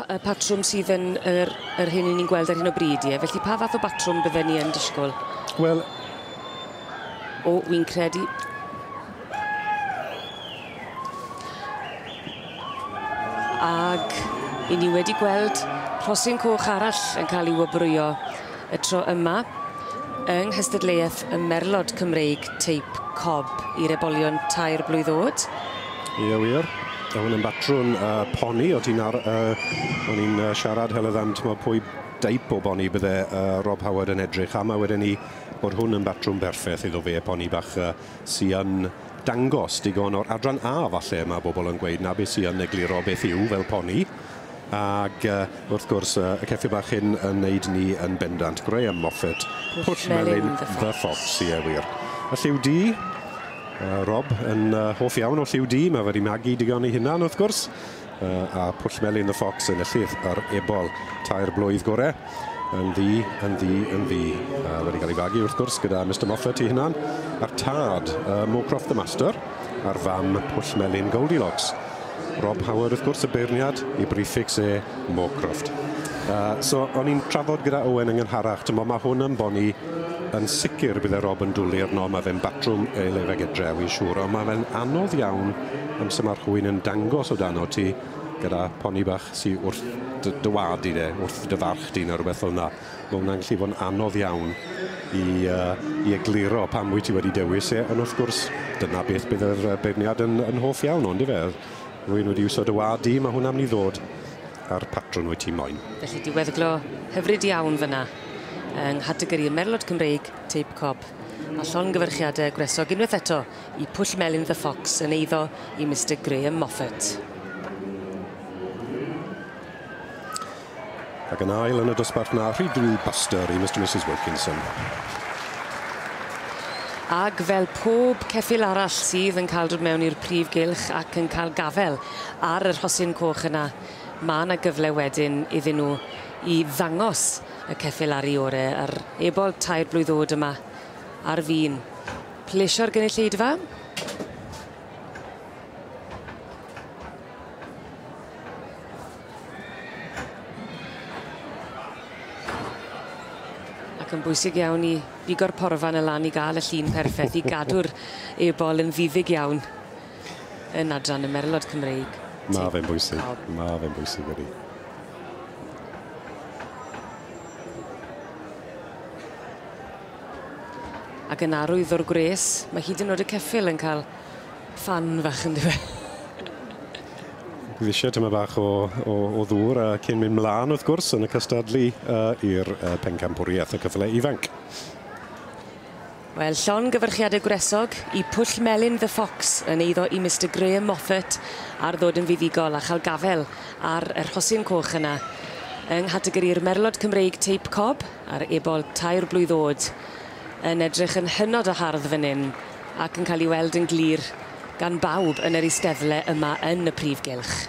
Y patrwm sydd yn yr hyn ni'n gweld ar hyn o bryd, felly pa fath o batrwm bydden ni yn disgwyl? Wel... O, wy'n credu... Ag i ni wedi gweld rhosyn coch arall yn cael ei wybrwyo y tro yma yng nghystadleuaeth y Merlod Cymreig teip cob i'r ebolion tair blwydd o'd. Ie, wir. Hwn yn batrwm poni, o'n i'n siarad heledd am pwy deip o boni bydde Rob Howard yn edrych am, a wedyn ni bod hwn yn batrwm berffaith iddo fe, poni bach sy'n dangos digon o'r adran A falle mae bobl yn gweud na beth sy'n egluro beth yw fel poni. Ac wrth gwrs y ceffi bach hyn yn neud ni yn bendant. Graham Moffat, Pwll Melyn the Fox, ie wir. Y lliw di, Rob yn hoff iawn o lliw di, mae wedi magu digon i hynna'n wrth gwrs. A Pwll Melyn the Fox yn ellydd ar ebol tair blwydd gorau. Yn ddi. Wedi cael ei fagu wrth gwrs gyda Mr Moffat i hynna'n. A'r tad, Moorcroft the Master, a'r fam Pwll Melyn Goldilocks. Rob Howard wrth gwrs y beirniad i briffix Moorcroft. So o'n i'n trafod gyda Owen yng ngynharach, mae hwn yn boni yn sicr bydd Rob yn dwlu arno, mae fe'n batrwm eilefeg edrew i siŵr, ond mae fe'n anodd iawn amser mae'r rhywun yn dangos o dano ti gyda poni bach sy'n wrth dywadu wrth dyfarch di neu rhywbeth fel yna. Mae hwnna'n gallu bod yn anodd iawn i egluro pam wyt ti wedi dewis ond wrth gwrs dyna beth bydd yr beirniad yn hoff iawn ond i fe. Rwy'n wedi iwso dywadu, mae hwnna'n mynd i ddod ar patrwm wyt ti moyn. Felly diweddglo hyfryd iawn fyna yng nghategori Merlod Cymreig teip cob. A llongyfarchiadau gwresog unwaith eto i Pwll Melyn the Fox yn eiddo i Mr Graham Moffat. Ac yn ail yn y dosbarth na, Rhydw Buster i Mr Mrs Wilkinson. Ag fel pob ceffyl arall sydd yn cael dod mewn i'r prif gylch ac yn cael gafel ar yr hosyn coch yna, mae yna gyfle wedyn iddyn nhw i ddangos y ceffyl ar ei orau ar ebol tair blwydd o'd yma ar fin. Plesio'r gynulleidfa. Ac yn bwysig iawn i bigo'r porfan y lan i gael y llun perffaith i gadw'r ebol yn ddifig iawn yn adran y Merlod Cymreig. Mae fe'n bwysig, mae fe'n bwysig ydy. Ac yn arwydd o'r gwres, mae hyd yn oed y ceffyl yn cael ffan fach yn dweud. Bydd eisiau tyma bach o ddŵr cyn mynd mlaen wrth gwrs yn y cystadlu i'r pencampwriaeth y cyffle ifanc. Wel, llongyfarchiadau gwresog i Pwll Melyn the Fox yn eiddo i Mr Graham Moffat ar ddod yn fuddigol a chael gafel ar yr hosyn coch yna yng nghategori'r Merlod Cymreig teip cob ar ebol tair blwydd o'd yn edrych yn hynod o hardd fan hyn ac yn cael ei weld yn glir gan bawb yn yr eisteddle yma yn y prif gylch.